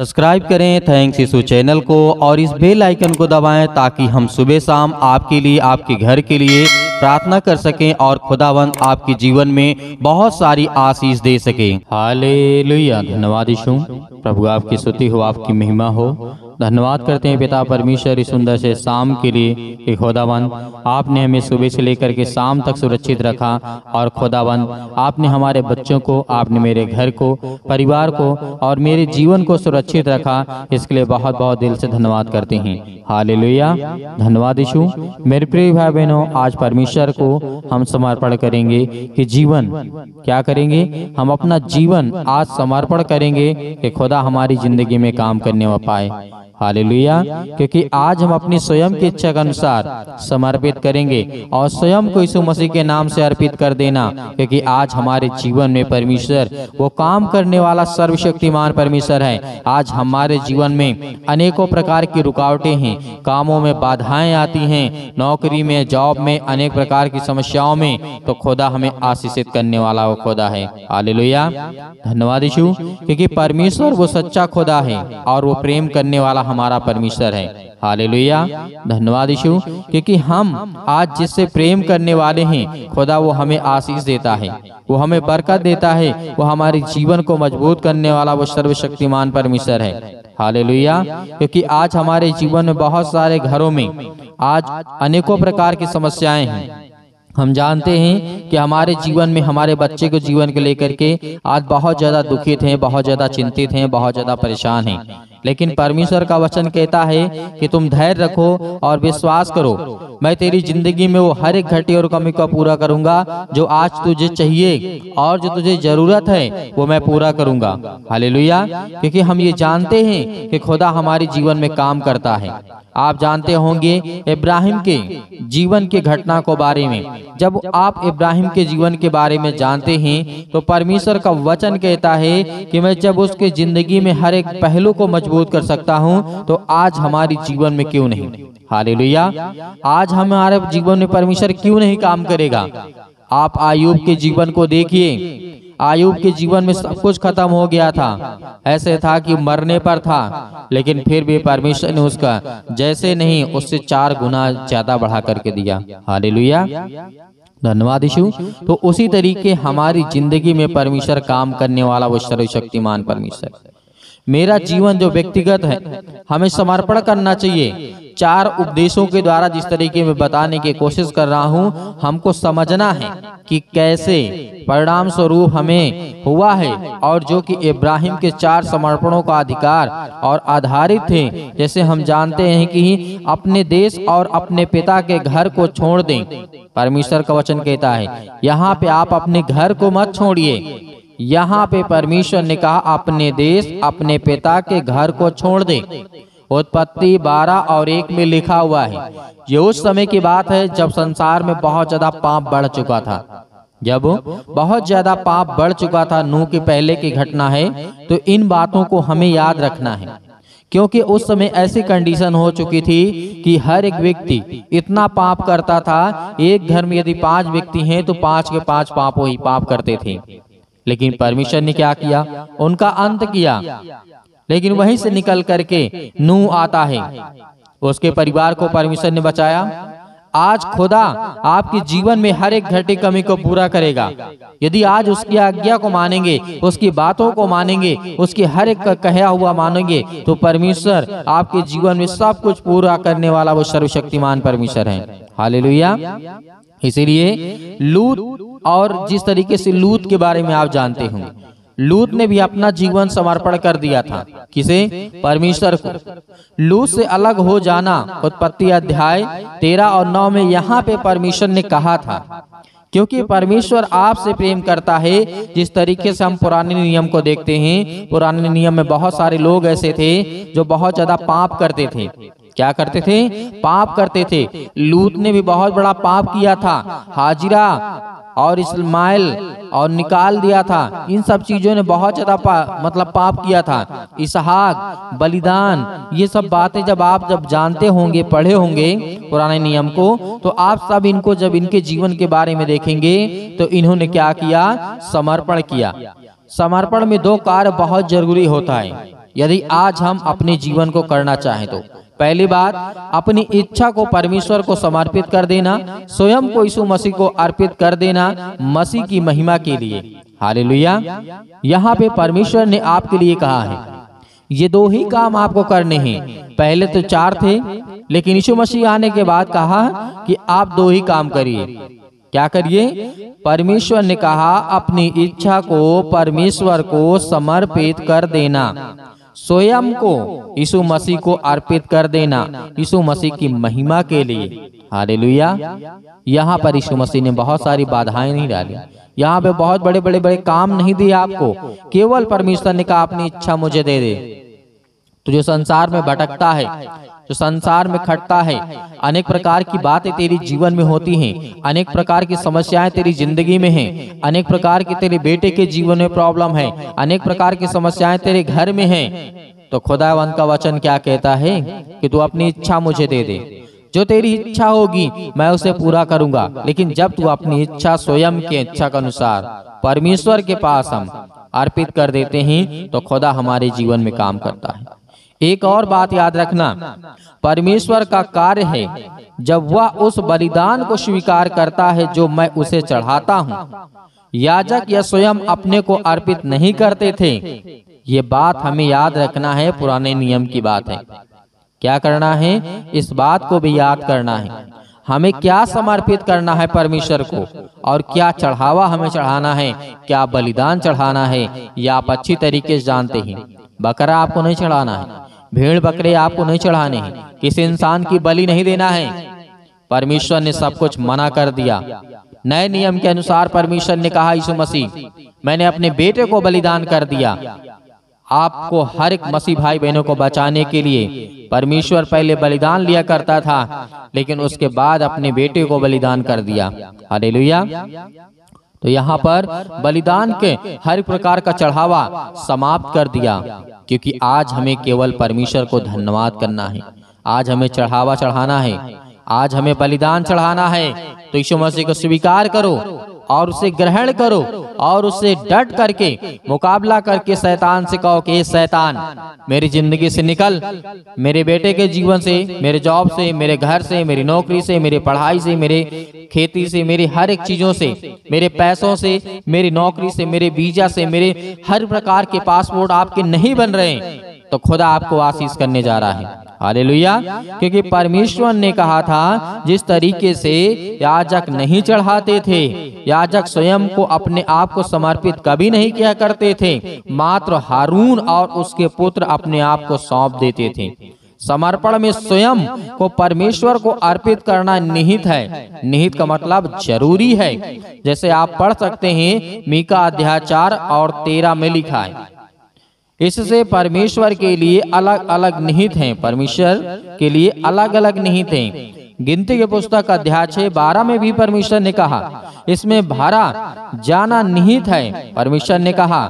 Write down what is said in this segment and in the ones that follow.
Subscribe करें thanks यीशु channel को और इस बेल आइकन को दबाएं ताकि हम सुबह शाम आपके लिए आपके घर के लिए प्रार्थना कर सकें और खुदावंद आपके जीवन में बहुत सारी आशीष दे सके। हालेलुया। धन्यवाद यीशु, प्रभु आपकी स्तुति हो, आपकी महिमा हो। धन्यवाद करते हैं पिता परमेश्वर इस सुंदर से शाम के लिए कि खुदावंद आपने हमें सुबह से लेकर के शाम तक सुरक्षित रखा और खुदावंद आपने हमारे बच्चों को, आपने मेरे घर को, परिवार को और मेरे जीवन को सुरक्षित रखा। इसके लिए बहुत बहुत दिल से धन्यवाद करते हैं। हालेलुया। धन्यवाद यीशु। मेरे प्रिय भाई बहनों, आज परमेश्वर को हम समर्पण करेंगे कि जीवन क्या करेंगे, हम अपना जीवन आज समर्पण करेंगे कि खुदा हमारी जिंदगी में काम करने में पाए। हालेलुया। क्योंकि आज हम अपनी स्वयं की इच्छा के अनुसार समर्पित करेंगे और स्वयं को यीशु मसीह के नाम से अर्पित कर देना, क्योंकि आज हमारे जीवन में परमेश्वर वो काम करने वाला सर्वशक्तिमान परमेश्वर है। आज हमारे जीवन में अनेकों प्रकार की रुकावटें हैं, कामों में बाधाएं आती हैं, नौकरी में, जॉब में, अनेक प्रकार की समस्याओं में, तो खुदा हमें आशीषित करने वाला वो खुदा है। हालेलुया। धन्यवाद यीशु, क्योंकि परमेश्वर वो सच्चा खुदा है और वो प्रेम करने वाला हमारा परमेश्वर है। हालेलुया। धन्यवाद यीशु, क्योंकि हम आज जिससे प्रेम करने वाले हैं, खुदा वो हमें आशीष देता है, वो हमें बरकत देता है, वो हमारे जीवन को मजबूत करने वाला वो सर्वशक्तिमान परमेश्वर है। हालेलुया। क्योंकि आज हमारे जीवन में बहुत सारे घरों में आज अनेकों प्रकार की समस्याएं हैं। हम जानते हैं कि हमारे जीवन में, हमारे बच्चे को जीवन को लेकर के आज बहुत ज्यादा दुखित हैं, बहुत ज्यादा चिंतित हैं, बहुत ज्यादा परेशान हैं। लेकिन परमेश्वर का वचन कहता है कि तुम धैर्य रखो और विश्वास करो, मैं तेरी जिंदगी में वो हर एक घटी और कमी को पूरा करूंगा। जो आज तुझे चाहिए और जो तुझे जरूरत है वो मैं पूरा करूंगा। हालेलुया। क्योंकि हम ये जानते हैं कि खुदा हमारे जीवन में काम करता है। आप जानते होंगे इब्राहिम के जीवन के घटना को बारे में। जब आप इब्राहिम के जीवन के बारे में जानते हैं तो परमेश्वर का वचन कहता है कि मैं जब उसके जिंदगी में हर एक पहलू को मजबूत कर सकता हूं, तो आज हमारे जीवन में क्यों नहीं। हालेलुया। आज हमारे जीवन में परमेश्वर क्यों नहीं काम करेगा। आप आयूब के जीवन को देखिए। आयूब के जीवन में सब कुछ खत्म हो गया था, ऐसे था कि मरने पर था, लेकिन फिर भी परमेश्वर ने उसका जैसे नहीं उससे 4 गुना ज्यादा बढ़ा करके दिया। हालेलुया। धन्यवाद यीशु। तो उसी तरीके हमारी जिंदगी में परमेश्वर काम करने वाला वो सर्वशक्तिमान परमेश्वर। मेरा जीवन जो व्यक्तिगत है, हमें समर्पण करना चाहिए। 4 उपदेशों के द्वारा जिस तरीके में बताने की कोशिश कर रहा हूं, हमको समझना है कि कैसे परिणाम स्वरूप हमें हुआ है, और जो कि इब्राहिम के 4 समर्पणों का अधिकार और आधारित थे। जैसे हम जानते हैं कि अपने देश और अपने पिता के घर को छोड़ दें। परमेश्वर का वचन कहता है यहाँ पे आप अपने घर को मत छोड़िए। यहाँ पे परमेश्वर ने कहा अपने देश, अपने पिता के घर को छोड़ दे। उत्पत्ति 12 और 1 में लिखा हुआ है। ये उस समय की बात है जब संसार में बहुत ज्यादा पाप बढ़ चुका था। जब बहुत ज्यादा पाप बढ़ चुका था, नूह के पहले की घटना है। तो इन बातों को हमें याद रखना है, क्योंकि उस समय ऐसी कंडीशन हो चुकी थी कि हर एक व्यक्ति इतना पाप करता था। एक घर में यदि 5 व्यक्ति हैं तो 5 के 5 पापों ही पाप करते थे। लेकिन परमेश्वर ने क्या किया, उनका अंत किया। लेकिन वहीं से निकल करके नूह आता है, उसके परिवार को परमेश्वर ने बचाया। आज खुदा आपके जीवन में हर एक घटी कमी को पूरा करेगा। यदि आज उसकी आज्ञा को मानेंगे, उसकी बातों को मानेंगे, उसकी हर एक का कहा हुआ मानेंगे, तो परमेश्वर आपके जीवन में सब कुछ पूरा करने वाला वो सर्वशक्तिमान परमेश्वर है। हालेलुया। इसीलिए लूत, और जिस तरीके से लूत के बारे में आप जानते होंगे, लूत ने भी अपना जीवन समर्पण कर दिया था। किसे? परमेश्वर को। लूत से अलग हो जाना उत्पत्ति अध्याय 13 और 9 में यहाँ पे परमेश्वर ने कहा था, क्योंकि परमेश्वर आपसे प्रेम करता है। जिस तरीके से हम पुराने नियम को देखते हैं, पुराने नियम में बहुत सारे लोग ऐसे थे जो बहुत ज्यादा पाप करते थे। क्या करते थे? पाप करते थे। लूत ने भी बहुत बड़ा पाप किया था। हाजिरा और इस्माइल और निकाल दिया था। इन सब चीजों ने बहुत ज्यादा पाप किया था। इसहाक, बलिदान, ये सब बातें जब जानते होंगे, पढ़े होंगे पुराने नियम को, तो आप सब इनको जब इनके जीवन के बारे में देखेंगे तो इन्होंने क्या किया? समर्पण किया। समर्पण में 2 कार्य बहुत जरूरी होता है। यदि आज हम अपने जीवन को करना चाहें तो पहली बात, अपनी इच्छा को परमेश्वर को समर्पित कर देना, स्वयं को यीशु मसीह को अर्पित कर देना मसीह की महिमा के लिए। हालेलुया। यहाँ पे परमेश्वर ने आपके लिए कहा है ये 2 ही काम आपको करने हैं। पहले तो 4 थे, लेकिन यीशु मसीह आने के बाद कहा कि आप 2 ही काम करिए। क्या करिए? परमेश्वर ने कहा अपनी इच्छा को परमेश्वर को समर्पित कर देना, स्वयं को यीशु मसीह को अर्पित कर देना, यीशु मसीह की महिमा के लिए। हालेलुया। यहाँ पर यीशु मसीह ने बहुत सारी बाधाएं नहीं डाली, यहाँ पे बहुत बड़े बड़े बड़े काम नहीं दिए आपको। केवल परमेश्वर ने कहा अपनी इच्छा मुझे दे दे। तो जो संसार में भटकता है, जो संसार में खटता है, अनेक प्रकार की बातें तेरी जीवन में होती हैं, अनेक प्रकार की समस्याएं तेरी जिंदगी में हैं, अनेक प्रकार की तेरे बेटे के जीवन में प्रॉब्लम है, अनेक प्रकार की समस्याएं तेरे घर में हैं, तो खुदावंद का वचन क्या कहता है कि तू अपनी इच्छा मुझे दे दे। जो तेरी इच्छा होगी मैं उसे पूरा करूंगा। लेकिन जब तू अपनी इच्छा स्वयं की इच्छा के अनुसार परमेश्वर के पास हम अर्पित कर देते हैं तो खुदा हमारे जीवन में काम करता है। एक और बात याद रखना, परमेश्वर का कार्य है जब वह उस बलिदान को स्वीकार करता है जो मैं उसे चढ़ाता हूँ। याजक या स्वयं अपने को अर्पित नहीं करते थे। ये बात हमें याद रखना है, पुराने नियम की बात है। क्या करना है? इस बात को भी याद करना है, हमें क्या समर्पित करना है परमेश्वर को और क्या चढ़ावा हमें चढ़ाना है, क्या बलिदान चढ़ाना है। या आप अच्छी तरीके से जानते हैं, बकरा आपको नहीं चढ़ाना है, भेड़ बकरे आपको नहीं चढ़ाने हैं, किसी इंसान की बलि नहीं देना है। परमेश्वर ने सब कुछ मना कर दिया। नए नियम के अनुसार परमेश्वर ने कहा यीशु मसीह मैंने अपने बेटे को बलिदान कर दिया। आपको हर एक मसीह भाई बहनों को बचाने के लिए परमेश्वर पहले बलिदान लिया करता था, लेकिन उसके बाद अपने बेटे को बलिदान कर दिया। हालेलुया। तो यहाँ पर बलिदान के हर प्रकार का चढ़ावा समाप्त कर दिया, क्योंकि आज हमें केवल परमेश्वर को धन्यवाद करना है। आज हमें चढ़ावा चढ़ाना है, आज हमें बलिदान चढ़ाना है। तो यीशु मसीह को स्वीकार करो और उसे ग्रहण करो और उससे डट करके मुकाबला करके शैतान से कहो कि शैतान मेरी जिंदगी से निकल, मेरे बेटे के जीवन से, मेरे जॉब से, मेरे घर से, मेरी नौकरी से, मेरी पढ़ाई से, मेरे खेती से, मेरी हर एक चीजों से, मेरे पैसों से, मेरी नौकरी से, मेरे वीजा से, मेरे हर प्रकार के पासपोर्ट आपके नहीं बन रहे हैं, तो खुदा आपको आशीष करने जा रहा है। हालेलुया। क्योंकि परमेश्वर ने कहा था जिस तरीके से याजक नहीं चढ़ाते थे, याजक स्वयं को अपने आप को समर्पित कभी नहीं किया करते थे, मात्र हारून और उसके पुत्र अपने आप को सौंप देते थे। समर्पण में स्वयं को परमेश्वर को अर्पित करना निहित है। निहित का मतलब जरूरी है। जैसे आप पढ़ सकते हैं मीका अध्याय 4 और 13 में लिखा है, इससे परमेश्वर के लिए अलग अलग निहित हैं, परमेश्वर के लिए अलग अलग निहित हैं। गिनती के पुस्तक अध्याय 6:12 में भी परमेश्वर ने कहा इसमें भरा जाना निहित है, परमेश्वर ने कहा।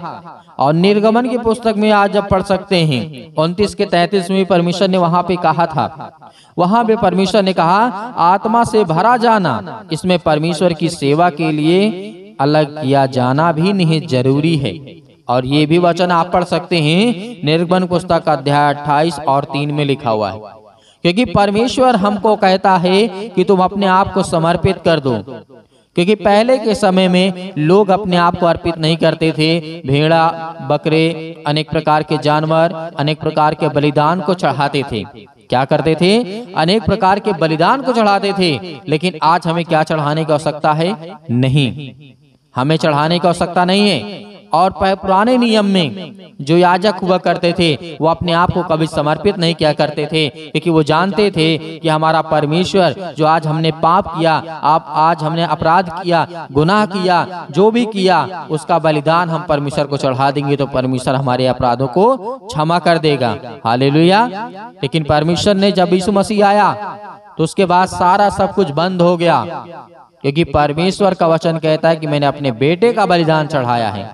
और निर्गमन की पुस्तक में आज जब पढ़ सकते हैं 29 के 33 में परमेश्वर ने वहां पे कहा था, वहां पे परमेश्वर ने कहा आत्मा से भरा जाना, इसमें परमेश्वर की सेवा के लिए अलग किया जाना भी निहित जरूरी है। और ये भी वचन आप पढ़ सकते हैं निर्गमन पुस्तक अध्याय 28 और 3 में लिखा हुआ है, क्योंकि परमेश्वर हमको कहता है कि तुम अपने आप को समर्पित कर दो। क्योंकि पहले के समय में लोग अपने आप को अर्पित नहीं करते थे, भेड़ा बकरे अनेक प्रकार के जानवर अनेक प्रकार के बलिदान को चढ़ाते थे। क्या करते थे? अनेक प्रकार के बलिदान को चढ़ाते थे। लेकिन आज हमें क्या चढ़ाने की आवश्यकता है? नहीं, हमें चढ़ाने की आवश्यकता नहीं है। और पुराने नियम में जो याजक हुआ करते थे वो अपने आप को कभी समर्पित नहीं किया करते थे, क्योंकि वो जानते थे कि हमारा परमेश्वर जो आज हमने पाप किया, आज हमने अपराध किया, गुनाह किया, जो भी किया उसका बलिदान हम परमेश्वर को चढ़ा देंगे तो परमेश्वर हमारे अपराधों को क्षमा कर देगा। हालेलुया। लेकिन परमेश्वर ने जब यीशु मसीह आया तो उसके बाद सारा सब कुछ बंद हो गया, क्योंकि परमेश्वर का वचन कहता है कि मैंने अपने बेटे का बलिदान चढ़ाया है,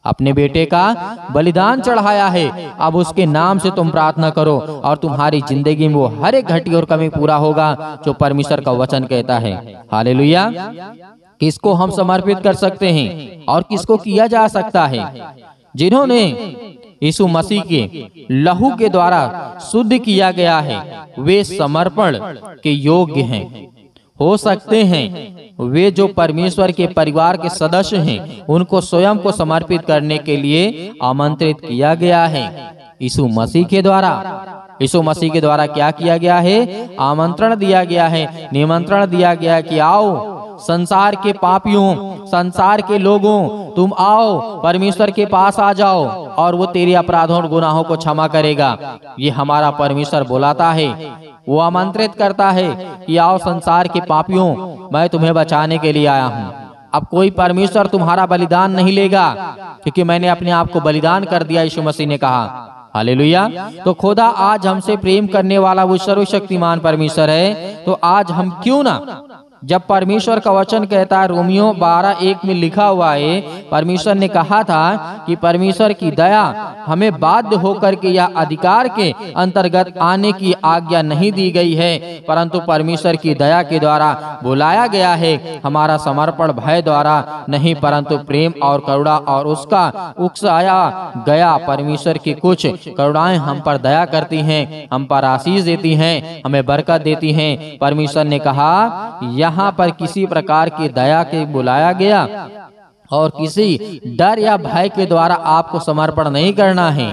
अपने बेटे का बलिदान चढ़ाया है। अब उसके नाम से तुम प्रार्थना करो और तुम्हारी जिंदगी में वो हर एक घटी और कमी पूरा होगा जो परमेश्वर का वचन कहता है। हालेलुया। किसको हम समर्पित कर सकते हैं और किसको किया जा सकता है? जिन्होंने यीशु मसीह के लहू के द्वारा शुद्ध किया गया है, वे समर्पण के योग्य हैं। हो सकते हैं वे जो परमेश्वर के परिवार के सदस्य हैं, उनको स्वयं को समर्पित करने के लिए आमंत्रित किया गया है। यीशु मसीह के द्वारा क्या किया गया है? आमंत्रण दिया गया है, निमंत्रण दिया गया है कि आओ संसार के पापियों, संसार के लोगों, तुम आओ परमेश्वर के पास आ जाओ और वो तेरे अपराधों और गुनाहों को क्षमा करेगा। ये हमारा परमेश्वर बुलाता है, वो आमंत्रित करता है कि आओ संसार के पापियों, मैं तुम्हें बचाने के लिए आया हूँ। अब कोई परमेश्वर तुम्हारा बलिदान नहीं लेगा, क्योंकि मैंने अपने आप को बलिदान कर दिया, यीशु मसीह ने कहा। हालेलुया। तो खुदा आज हमसे प्रेम करने वाला वो सर्वशक्तिमान परमेश्वर है, तो आज हम क्यों ना, जब परमेश्वर का वचन कहता है, रोमियो 12:1 में लिखा हुआ है, परमेश्वर ने कहा था कि परमेश्वर की दया हमें बाध्य होकर के या अधिकार के अंतर्गत आने की आज्ञा नहीं दी गई है, परंतु परमेश्वर की दया के द्वारा बुलाया गया है। हमारा समर्पण भय द्वारा नहीं, परंतु प्रेम और करुणा और उसका उकसाया गया परमेश्वर की कुछ करुणाएं हम पर दया करती हैं, हम पर आशीष देती हैं, हमें बरकत देती हैं। परमेश्वर ने कहा यहाँ पर किसी प्रकार की दया के बुलाया गया और किसी डर या भय के द्वारा आपको समर्पण नहीं करना है,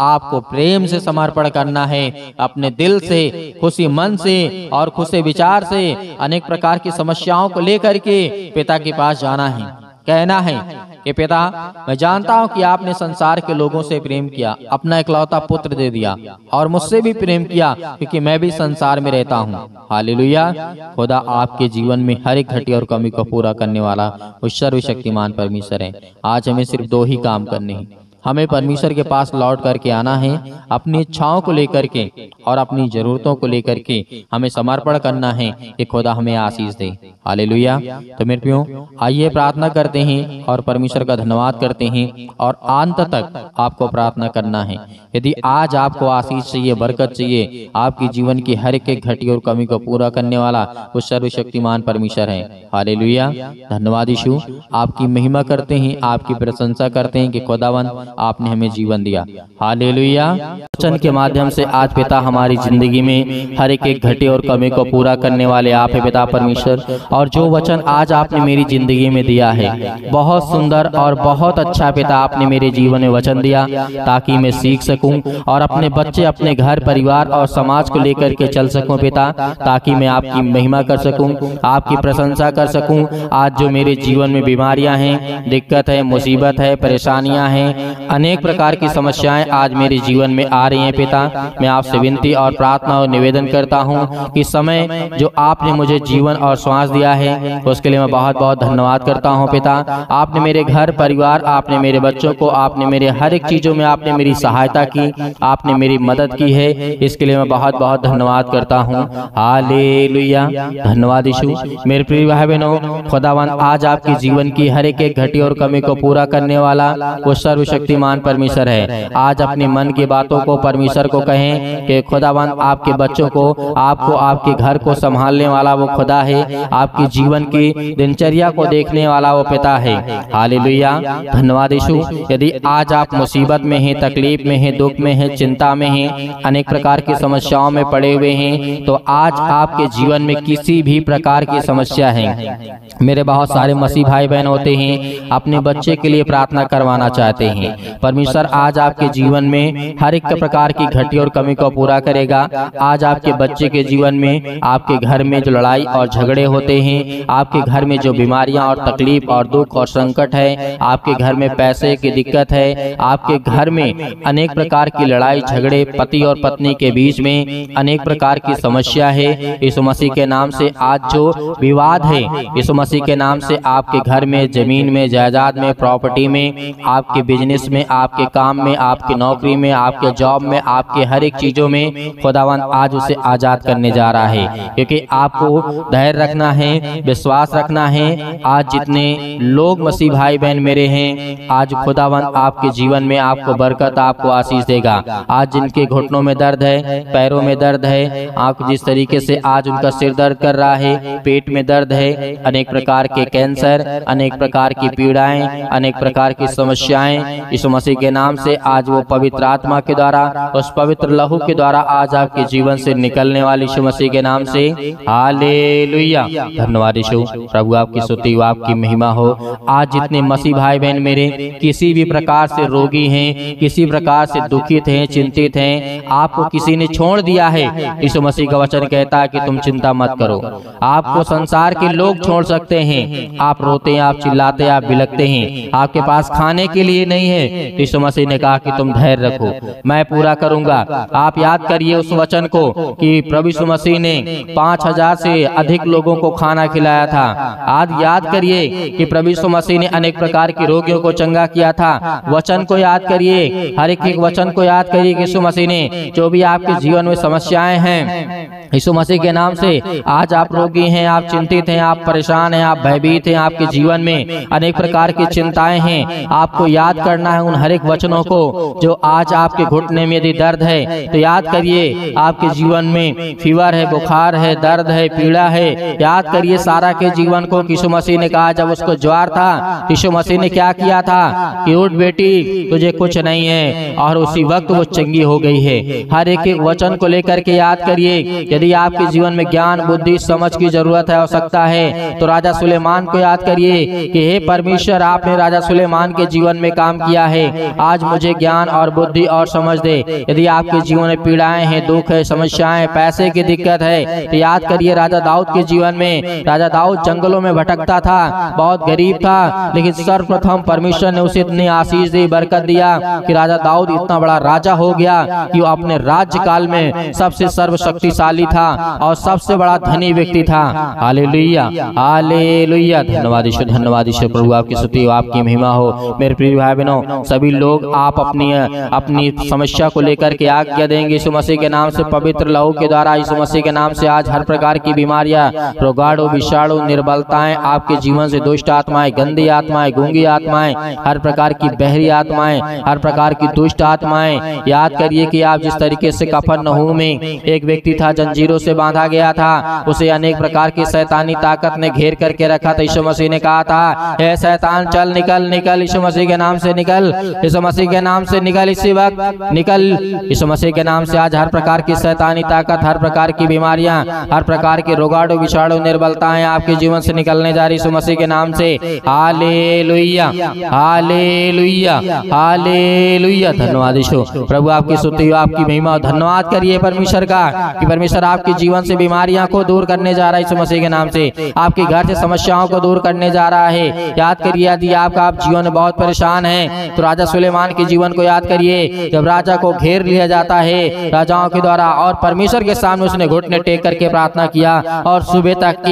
आपको प्रेम से समर्पण करना है, अपने दिल से, खुशी मन से और खुशी विचार से अनेक प्रकार की समस्याओं को लेकर के पिता के पास जाना है, कहना है कि पिता, मैं जानता हूं कि आपने संसार के लोगों से प्रेम किया, अपना इकलौता पुत्र दे दिया और मुझसे भी प्रेम किया, क्योंकि मैं भी संसार में रहता हूं। हालेलुया। खुदा आपके जीवन में हर एक घटी और कमी को पूरा करने वाला वो सर्वशक्तिमान परमेश्वर है। आज हमें सिर्फ 2 ही काम करने हैं। हमें परमेश्वर के पास लौट करके आना है, अपनी इच्छाओं को लेकर के और अपनी जरूरतों को लेकर के हमें समर्पण करना है कि खुदा हमें आशीष दे। हालेलुया। तो मेरे प्रियो, आइए प्रार्थना करते हैं और परमेश्वर का धन्यवाद करते हैं और अंत तक आपको प्रार्थना करना है। यदि आज आपको आशीष चाहिए, बरकत चाहिए, आपके जीवन की हर एक घटी और कमी को पूरा करने वाला वो सर्वशक्तिमान परमेश्वर है। हालेलुया। धन्यवाद यीशु, आपकी महिमा करते हैं, आपकी प्रशंसा करते हैं कि खुदावंद आपने हमें जीवन दिया। हालेलुया। वचन के माध्यम से आज पिता हमारी जिंदगी में हर एक घटे और कमी को पूरा करने वाले आप है पिता परमेश्वर, और जो वचन आज आपने मेरी जिंदगी में दिया है बहुत सुंदर और बहुत अच्छा पिता, आपने मेरे जीवन में वचन दिया ताकि मैं सीख सकूं और अपने बच्चे, अपने घर परिवार और समाज को लेकर के चल सकूं पिता, ताकि मैं आपकी महिमा कर सकूं, आपकी प्रशंसा कर सकूं। आज जो मेरे जीवन में बीमारियां हैं, दिक्कत है, मुसीबत है, परेशानियां हैं, अनेक प्रकार की समस्याएं आज मेरे जीवन में आ रही हैं पिता, मैं आपसे विनती और प्रार्थना और निवेदन करता हूं कि समय जो आपने मुझे जीवन और श्वास दिया है उसके लिए मैं बहुत बहुत धन्यवाद करता हूं पिता। आपने मेरे घर परिवार, आपने मेरे बच्चों को, आपने मेरे हर एक चीजों में आपने मेरी सहायता की, आपने मेरी मदद की है, इसके लिए मैं बहुत बहुत धन्यवाद करता हूं। हालेलुया। धन्यवाद यीशु। मेरे प्रिय भाई बहनों, खुदावंद आज आपके जीवन की हर एक घटी और कमी को पूरा करने वाला वो सर्वशक्तिमान परमेश्वर है। आज अपने मन की बातों को परमेश्वर को कहें कि खुदावंद आपके बच्चों को, आपको, आपके घर को संभालने वाला वो खुदा है, आपके जीवन की दिनचर्या को देखने वाला वो पिता है। हालेलुया। धन्यवाद यीशु। यदि आज आप मुसीबत में हैं, तकलीफ में हैं, दुख में हैं, चिंता में हैं, अनेक प्रकार की समस्याओं में पड़े हुए हैं, तो आज आपके जीवन में किसी भी प्रकार की समस्या है, मेरे बहुत सारे मसीह भाई बहन होते हैं अपने बच्चे के लिए प्रार्थना करवाना चाहते हैं, परमेश्वर आज आपके जीवन में हर एक प्रकार की घटी और कमी को पूरा करेगा। आज आपके बच्चे के जीवन में, आपके घर में जो लड़ाई और झगड़े होते हैं, आपके घर में जो बीमारियां और तकलीफ और दुख और संकट है, आपके घर में पैसे की दिक्कत है, आपके घर में अनेक प्रकार की लड़ाई झगड़े, पति और पत्नी के बीच में अनेक प्रकार की समस्या है, यीशु मसीह के नाम से आज जो विवाद है, यीशु मसीह के नाम से आपके घर में, जमीन में, जायदाद में, प्रॉपर्टी में, आपके बिजनेस में, आपके काम में, आपकी नौकरी में, आपके जॉब में, आपके हर एक चीजों में खुदावंद आज उसे आजाद करने जा रहा है, क्योंकि आपको धैर्य रखना है, विश्वास रखना है। आज जितने लोग मसीह भाई बहन मेरे हैं, आज खुदावंद आपके जीवन में आपको बरकत, आपको आशीष आशीष देगा। आज जिनके घुटनों में दर्द है, पैरों में दर्द है, आंख जिस तरीके से आज उनका सिर दर्द कर रहा है, पेट में दर्द है, अनेक प्रकार के कैंसर, अनेक प्रकार की पीड़ाएं, अनेक प्रकार की समस्याएं, यीशु मसीह के नाम से आज वो पवित्र आत्मा के द्वारा, उस पवित्र लहू के द्वारा आज आपके जीवन से निकलने वाली यीशु मसीह के नाम से हालेलुया। धन्यवाद यीशु। प्रभु आपकी स्तुति हो, आपकी महिमा हो। आज जितने मसीह भाई बहन मेरे किसी भी प्रकार से रोगी हैं, किसी प्रकार से दुखित हैं, चिंतित हैं, आपको किसी ने छोड़ दिया है, यीशु मसीह का वचन कहता है कि तुम चिंता मत करो। आपको संसार के लोग छोड़ सकते हैं, आप रोते हैं, आप चिल्लाते हैं, आप बिलखते हैं, आपके पास खाने के लिए नहीं है, यीशु मसीह ने कहा कि तुम धैर्य रखो, मैं पूरा करूंगा। आप याद करिए उस वचन को कि प्रभु यीशु मसीह ने 5000 से अधिक लोगों को खाना खिलाया था। आज याद करिए कि प्रभु यीशु मसीह ने अनेक प्रकार के रोगियों को चंगा किया था। वचन को याद करिए, हर एक वचन को याद करिए कि यीशु मसीह ने जो भी आपके जीवन में समस्याएं हैं, यीशु मसीह के नाम से आज आप रोगी हैं, आप चिंतित हैं, आप परेशान हैं, आप भयभीत हैं, आपके जीवन में अनेक प्रकार की चिंताएं हैं, आपको याद करना है उन हर एक वचनों को। जो आज आपके घुटने में यदि दर्द है तो याद करिए, आपके जीवन में फीवर है, बुखार है, दर्द है, पीड़ा है, याद करिए सारा के जीवन को। यीशु मसीह ने कहा जब उसको ज्वर था, यीशु मसीह ने क्या किया था कि उठ बेटी तुझे कुछ नहीं है, और उसी वक्त वो चंगी हो गई है। हर एक एक वचन को लेकर के याद करिए। यदि आपके जीवन में ज्ञान, बुद्धि, समझ की जरूरत है, आवश्यकता है, तो राजा सुलेमान को याद करिए कि हे परमेश्वर, आपने राजा सुलेमान के जीवन में काम किया है, आज मुझे ज्ञान और बुद्धि और समझ दे। यदि आपके जीवन में पीड़ाएं हैं, दुख है, समस्याएं, पैसे की दिक्कत है, तो याद करिए राजा दाऊद के जीवन में, राजा दाऊद जंगलों में भटकता था, बहुत गरीब था, लेकिन सर्वप्रथम परमेश्वर ने उसे इतनी आशीष दी, बरकत दिया कि राजा दाऊद इतना बड़ा राजा हो गया कि वो अपने राज्य काल में सबसे सर्वशक्तिशाली था और सबसे बड़ा धनी व्यक्ति था। हालेलुया, हालेलुया। धन्यवाद ईश्वर, धन्यवाद ईश्वर। प्रभु आपकी स्तुति हो, आपकी महिमा हो। मेरे प्रिय भाई बहनों, सभी लोग आप अपनी समस्या को लेकर के आज्ञा देंगे यीशु मसीह के नाम से, पवित्र लहू के द्वारा यीशु मसीह के नाम से। आज हर प्रकार की बीमारियां, रोगाणु, विषाणु, निर्बलताएं, आपके जीवन से दुष्ट आत्माएं, गंदी आत्माएं, गूंगी आत्माएं, हर प्रकार की बहरी आत्माएं, हर प्रकार की दुष्ट आत्माएं, याद करिए कि आप जिस तरीके से कफरनहूम में एक व्यक्ति था, जंजीरों से बांधा गया था, उसे अनेक प्रकार की शैतानी ताकत ने घेर करके रखा था। यीशु मसीह ने कहा था, हे शैतान चल, निकल, निकल, यीशु मसीह के नाम से निकल, यीशु मसीह के नाम से निकल, इसी वक्त निकल, यीशु मसीह के नाम से। आज हर प्रकार की शैतानी ताकत, हर प्रकार की बीमारियां, हर प्रकार के रोगाणु, विषाणु, निर्बलताएं आपके जीवन से निकलने जा रही यीशु मसीह के नाम से। हालेलुया, हालेलुया, हालेलुया। धन्यवाद यीशु। प्रभु आपकी स्तुति हो, आपकी महिमा। धन्यवाद करिए परमेश्वर का कि परमेश्वर आपके जीवन से बीमारियां को दूर करने जा रहा है यीशु मसीह के नाम से, आपके घर से समस्याओं को दूर करने जा रहा है। याद करिए यदि आपका जीवन में बहुत परेशान है तो राजा सुलेमान के जीवन को याद करिए, जब राजा को घेर लिया जाता है राजाओं के द्वारा और परमेश्वर के सामने उसने घुटने टेक करके प्रार्थना किया, और सुबह तक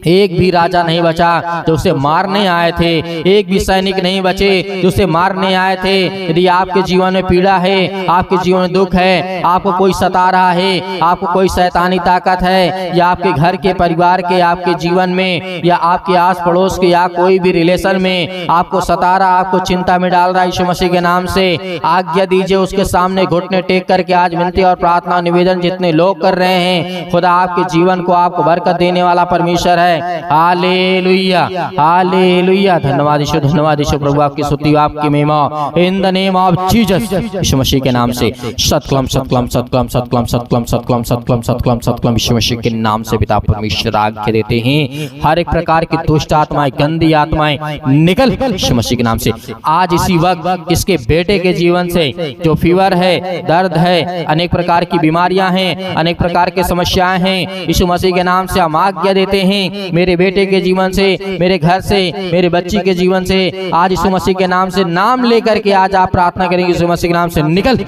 एक भी राजा नहीं बचा जो उसे मारने आए थे, एक भी सैनिक नहीं बचे जो उसे मारने आए थे। यदि आपके जीवन में पीड़ा है, आपके जीवन में दुख है, आपको कोई सता रहा है, आपको कोई शैतानी ताकत है, या आपके घर के, परिवार के, आपके जीवन में, या आपके आस पड़ोस के, या कोई भी रिलेशन में आपको सता रहा, आपको चिंता में डाल रहा है, यीशु मसीह के नाम से आज्ञा दीजिए, उसके सामने घुटने टेक करके आज विनती और प्रार्थना निवेदन जितने लोग कर रहे हैं, खुदा आपके जीवन को, आपको बरकत देने वाला परमेश्वर है। हालेलुया, हालेलुया। धन्यवाद यीशु, धन्यवाद यीशु। प्रभु आपकी स्तुति, आपकी महिमा। In the name of Jesus, Yeshu Masih के नाम से सतक्लम, सतक्लम, सतक्लम, सतक्लम, सतक्लम, सतक्लम, सतक्लम, सतक्लम, सतक्लम, यीशु मसीह के नाम से पिता परमेश्वर आज्ञा देते हैं, हर एक प्रकार की दुष्ट आत्माएं, गंदी आत्माएं निकल यीशु मसीह के नाम से। आज इसी वक्त इसके बेटे के जीवन से जो फीवर है, दर्द है, अनेक प्रकार की बीमारियां हैं, अनेक प्रकार की समस्याएं हैं, यीशु मसीह के नाम से हम आज्ञा देते हैं, मेरे बेटे के जीवन से, मेरे घर से, मेरे बच्ची के जीवन से, आज यीशु मसीह के नाम से नाम लेकर के आज आप प्रार्थना करेंगे, यीशु मसीह के नाम से निकल।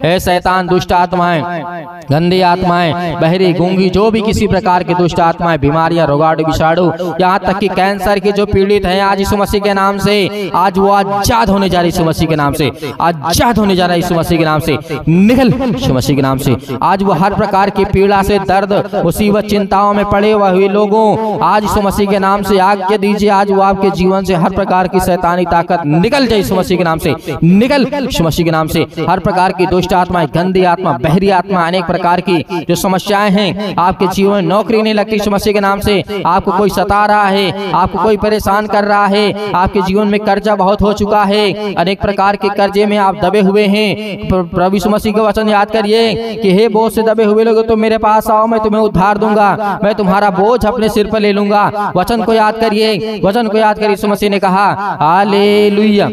ऐ शैतान, दुष्ट आत्माएं, गंदी आत्माएं, बहरी, गूंगी, जो भी किसी प्रकार की दुष्ट आत्माएं, बीमारियां, रोगाणु, विषाणु, यहाँ तक कि कैंसर के जो पीड़ित हैं, आज यीशु मसीह के नाम से आज वो आजाद होने जा रही, यीशु मसीह के नाम से आजाद होने जा रहा है, यीशु मसीह के नाम से निकल, यीशु मसीह के नाम से। आज वो हर प्रकार की पीड़ा से, दर्द, मुसीबत, चिंताओं में पड़े हुए लोगों आज यीशु मसीह के नाम से आज्ञा दीजिए, आज वो आपके जीवन से हर प्रकार की शैतानी ताकत निकल जाए यीशु मसीह के नाम से, निकल यीशु मसीह के नाम से। हर प्रकार की दुष्ट आत्मा, गंदी आत्मा, बहरी आत्मा, अनेक प्रकार की जो समस्याएं हैं आपके जीवन में, नौकरी नहीं लगती यीशु मसीह के नाम से, आपको कोई सता रहा है, आपको कोई परेशान कर रहा है, आपके जीवन में कर्जा बहुत हो चुका है, अनेक प्रकार के कर्जे में आप दबे हुए हैं, प्रभु यीशु मसीह के वचन याद करिए कि हे बोझ से दबे हुए लोग तो मेरे पास आओ, मैं तुम्हें उद्धार दूंगा, मैं तुम्हारा बोझ अपने सिर पर ले लूंगा। वचन को याद करिए, वचन को याद करिए। यीशु मसीह ने कहा हालेलुया,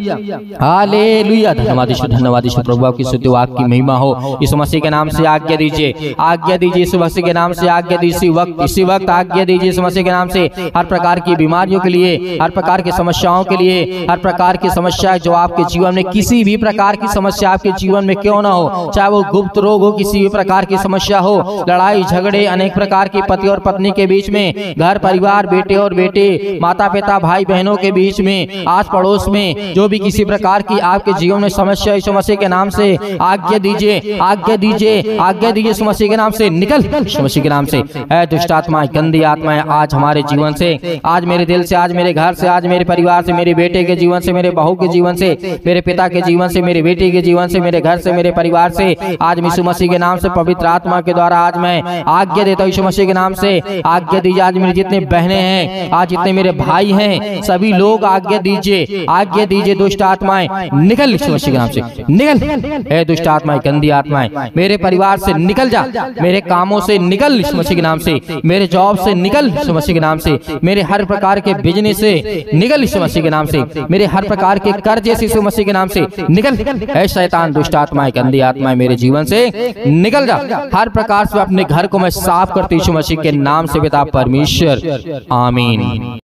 हालेलुया। धन्यवाद यीशु, धन्यवाद यीशु, प्रभु आपकी स्तुति, आपकी महिमा हो। यीशु मसीह के नाम से आज्ञा दीजिए, आज्ञा दीजिए यीशु मसीह के नाम से, आज्ञा दीजिए इसी वक्त आज्ञा दीजिए यीशु मसीह के नाम से। हर प्रकार की बीमारियों के लिए, हर प्रकार की समस्याओं के लिए, हर प्रकार की समस्या जो आपके जीवन में, किसी भी प्रकार की समस्या आपके जीवन में क्यों ना हो, चाहे वो गुप्त रोग हो, किसी भी प्रकार की समस्या हो, लड़ाई झगड़े, अनेक प्रकार की पति और पत्नी के बीच में, घर परिवार, बेटे और बेटे, माता पिता, भाई बहनों के बीच में, आस पड़ोस में, जो भी किसी प्रकार की आपके जीवन में समस्या, यीशु मसीह के नाम से आज्ञा दीजिए, आज्ञा दीजिए, आज्ञा दीजिए यीशु मसीह के नाम से, निकल यीशु मसीह के नाम से। है दुष्ट आत्माएं, गंदी आत्माएं आज हमारे जीवन से, आज मेरे दिल से, आज मेरे घर से, आज मेरे परिवार से, मेरे बेटे के जीवन से, मेरे बहू के जीवन से, मेरे पिता के जीवन से, मेरे बेटे के जीवन से, मेरे घर से, मेरे परिवार से, आज यीशु मसीह के नाम से, पवित्र आत्मा के द्वारा आज मैं आज्ञा देता हूँ यीशु मसीह के नाम से, आज्ञा दीजिए। आज मेरे जितने बहनें हैं, आज जितने मेरे भाई हैं, सभी लोग आज्ञा दीजिए, आज्ञा दीजिए। दुष्ट आत्माएं निकल यीशु मसीह के नाम से, निकल। ए दुष्ट आत्माएं, गंदी आत्माएं मेरे परिवार से निकल जा, मेरे कामों से निकल यीशु मसीह के नाम से, मेरे जॉब से निकल यीशु मसीह के नाम से, मेरे हर प्रकार के बिजनेस से निकल यीशु मसीह के नाम से, मेरे हर प्रकार के कर्जे से यीशु मसीह के नाम से निकल। ऐ शैतान, दुष्ट आत्माएं, गंदी आत्माएं मेरे जीवन से निकल जा। हर प्रकार से अपने घर को मैं साफ करती यीशु मसीह के नाम से पिता परमेश्वर, आमीन।